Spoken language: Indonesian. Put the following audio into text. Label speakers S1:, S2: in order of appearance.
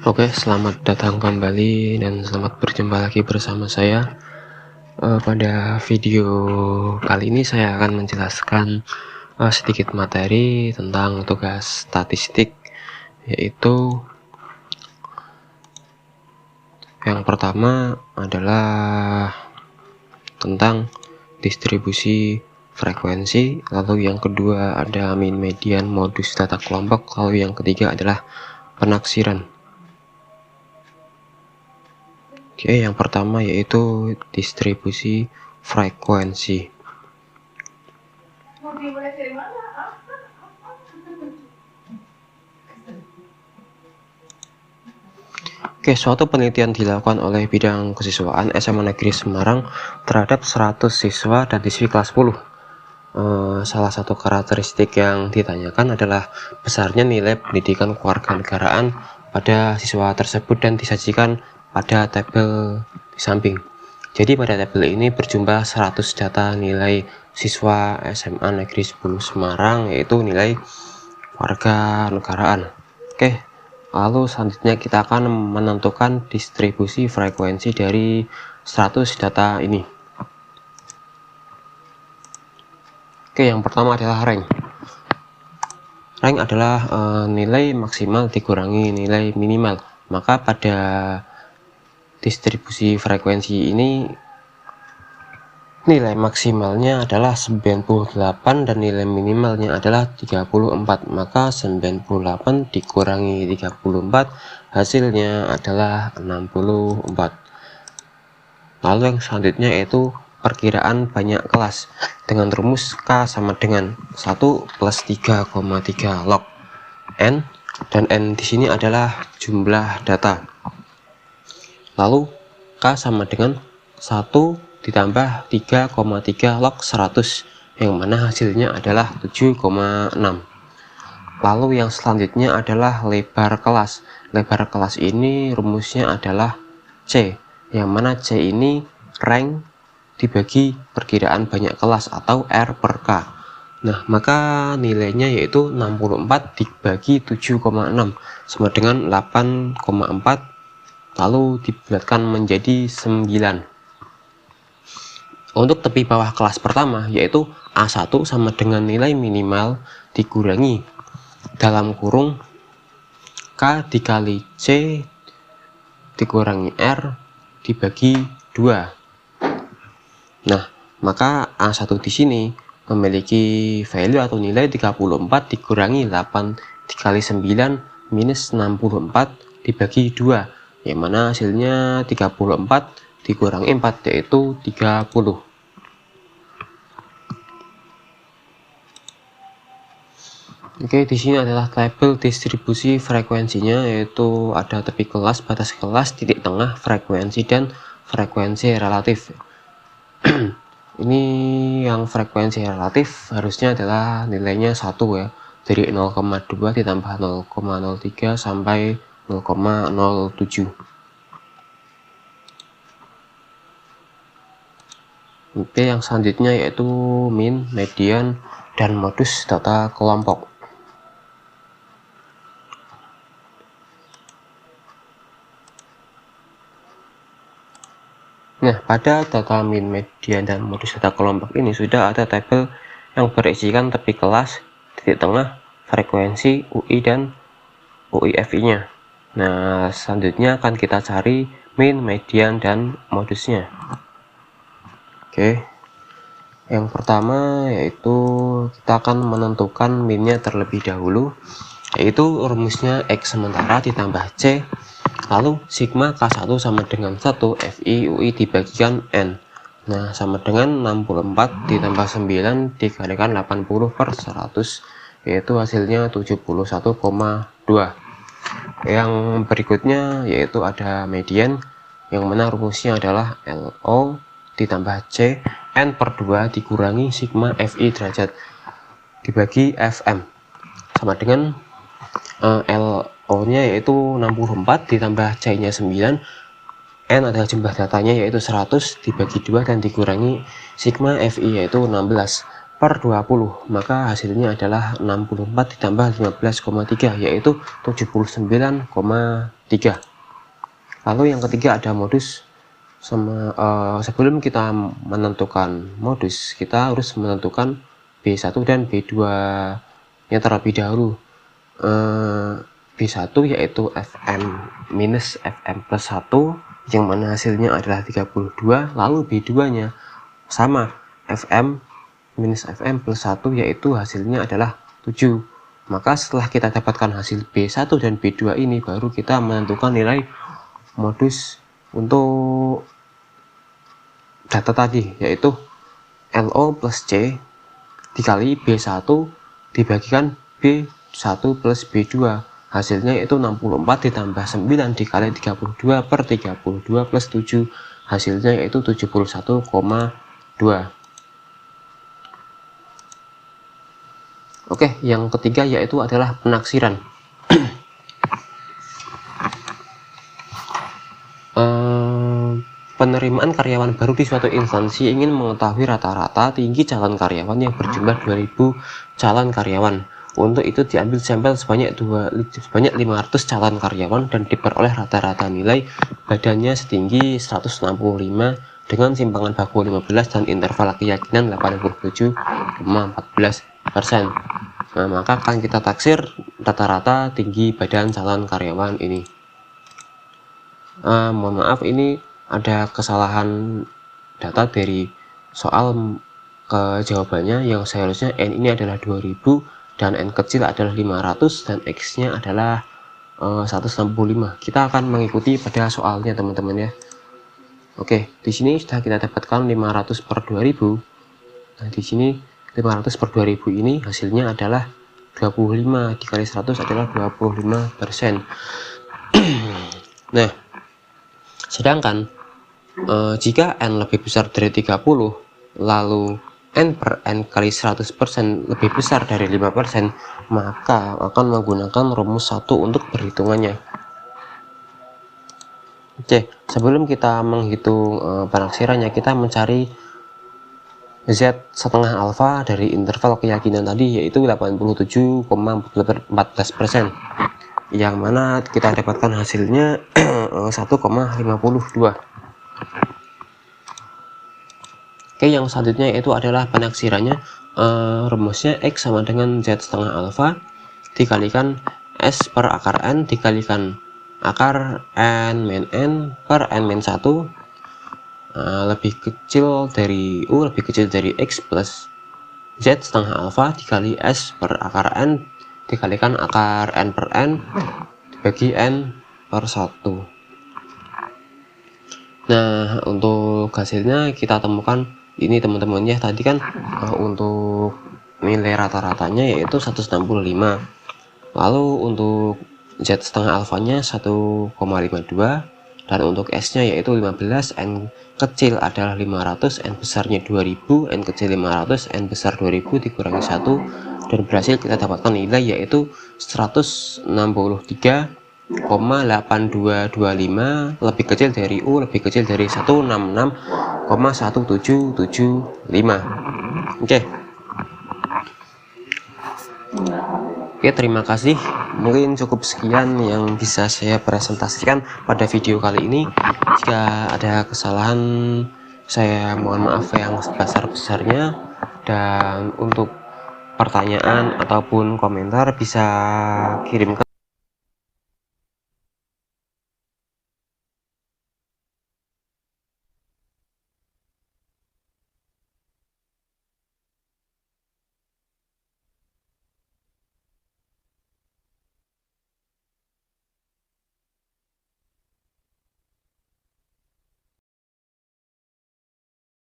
S1: Oke, selamat datang kembali dan selamat berjumpa lagi bersama saya. Pada video kali ini saya akan menjelaskan sedikit materi tentang tugas statistik, yaitu yang pertama adalah tentang distribusi frekuensi, lalu yang kedua ada mean, median, modus, data kelompok, lalu yang ketiga adalah penaksiran. Oke, yang pertama yaitu distribusi frekuensi. Oke, suatu penelitian dilakukan oleh bidang kesiswaan SMA Negeri Semarang terhadap 100 siswa dan siswi kelas 10. Salah satu karakteristik yang ditanyakan adalah besarnya nilai pendidikan kewarganegaraan pada siswa tersebut dan disajikan pada tabel di samping. Jadi pada tabel ini berjumlah 100 data nilai siswa SMA Negeri 10 Semarang, yaitu nilai kewarganegaraan. Oke, lalu selanjutnya kita akan menentukan distribusi frekuensi dari 100 data ini. Oke, yang pertama adalah rank. Rank adalah nilai maksimal dikurangi nilai minimal. Maka pada distribusi frekuensi ini nilai maksimalnya adalah 98 dan nilai minimalnya adalah 34. Maka 98 dikurangi 34 hasilnya adalah 64. Lalu yang selanjutnya yaitu perkiraan banyak kelas dengan rumus K sama dengan 1 plus 3,3 log N, dan N di sini adalah jumlah data. Lalu K sama dengan 1 ditambah 3,3 log 100, yang mana hasilnya adalah 7,6. Lalu yang selanjutnya adalah lebar kelas. Lebar kelas ini rumusnya adalah C, yang mana C ini rank dibagi perkiraan banyak kelas atau R per K. Nah, maka nilainya yaitu 64 dibagi 7,6 sama dengan 8,4, lalu dibulatkan menjadi 9. Untuk tepi bawah kelas pertama yaitu A1 sama dengan nilai minimal dikurangi dalam kurung K dikali C dikurangi R dibagi 2. Nah, maka A1 di sini memiliki value atau nilai 34 dikurangi 8 dikali 9 minus 64 dibagi 2, yang mana hasilnya 34 dikurangi 4 yaitu 30. Oke, di sini adalah tabel distribusi frekuensinya, yaitu ada tepi kelas, batas kelas, titik tengah, frekuensi, dan frekuensi relatif. Ini yang frekuensi relatif harusnya adalah nilainya 1 ya, dari 0,2 ditambah 0,03 sampai 0,07. Oke, yang selanjutnya yaitu mean, median, dan modus data kelompok. Nah, pada data mean, median, dan modus data kelompok ini sudah ada tabel yang berisikan tepi kelas, titik tengah, frekuensi, UI, dan UIFI-nya. Nah, selanjutnya akan kita cari mean, median, dan modusnya. Oke, yang pertama yaitu kita akan menentukan mean-nya terlebih dahulu, yaitu rumusnya X sementara ditambah C, lalu sigma K1 sama dengan 1 FI UI dibagikan N. Nah, sama dengan 64 ditambah 9 dikalikan 80 per 100, yaitu hasilnya 71,2. Yang berikutnya yaitu ada median, yang mana rumusnya adalah LO ditambah C N per 2 dikurangi sigma FI derajat dibagi FM, sama dengan LO nya yaitu 64 ditambah C nya 9, N adalah jumlah datanya yaitu 100 dibagi 2 dan dikurangi sigma FI yaitu 16. per 20, maka hasilnya adalah 64 ditambah 15,3 yaitu 79,3. Lalu yang ketiga ada modus. Sebelum kita menentukan modus, kita harus menentukan B1 dan B2 nya terlebih dahulu. B1 yaitu Fm minus Fm plus 1 yang mana hasilnya adalah 32, lalu B2 nya sama Fm minus Fm plus 1 yaitu hasilnya adalah 7. Maka setelah kita dapatkan hasil B1 dan B2 ini, baru kita menentukan nilai modus untuk data tadi, yaitu LO plus C dikali B1 dibagikan B1 plus B2, hasilnya yaitu 64 ditambah 9 dikali 32 per 32 plus 7, hasilnya yaitu 71,2. Oke, yang ketiga yaitu adalah penaksiran. Penerimaan karyawan baru di suatu instansi ingin mengetahui rata-rata tinggi calon karyawan yang berjumlah 2000 calon karyawan. Untuk itu diambil sampel sebanyak 500 calon karyawan dan diperoleh rata-rata nilai badannya setinggi 165 dengan simpangan baku 15 dan interval keyakinan 87,14%. Nah, maka akan kita taksir rata-rata tinggi badan calon karyawan ini. Mohon maaf, ini ada kesalahan data dari soal ke jawabannya, yang seharusnya N ini adalah 2000 dan N kecil adalah 500 dan X nya adalah 165. Kita akan mengikuti pada soalnya teman-teman ya. Oke, di sini sudah kita dapatkan 500 per 2000. Nah, di sini 500 per 2000 ini hasilnya adalah 25 dikali 100 adalah 25%. Nah, sedangkan jika N lebih besar dari 30, lalu N per N kali 100% lebih besar dari 5%, maka akan menggunakan rumus 1 untuk perhitungannya. Oke, sebelum kita menghitung penaksirannya, kita mencari Z setengah alfa dari interval keyakinan tadi, yaitu 87,14%, yang mana kita dapatkan hasilnya 1,52. Oke, yang selanjutnya itu adalah penaksirannya. Rumusnya X sama dengan Z setengah alfa dikalikan S per akar N dikalikan akar N min N per N min 1 lebih kecil dari U lebih kecil dari X plus Z setengah alfa dikali S per akar N dikalikan akar N per N dibagi N per 1. Nah, untuk hasilnya kita temukan ini teman-teman ya. Tadi kan untuk nilai rata-ratanya yaitu 165, lalu untuk Z setengah alfanya 1,52, dan untuk S nya yaitu 15, N kecil adalah 500, N besarnya 2000, N kecil 500, N besar 2000 dikurangi 1, dan berhasil kita dapatkan nilai yaitu 163,8225 lebih kecil dari U lebih kecil dari 166,1775. Oke, terima kasih. Mungkin cukup sekian yang bisa saya presentasikan pada video kali ini. Jika ada kesalahan, saya mohon maaf yang sebesar-besarnya. Dan untuk pertanyaan ataupun komentar bisa kirim ke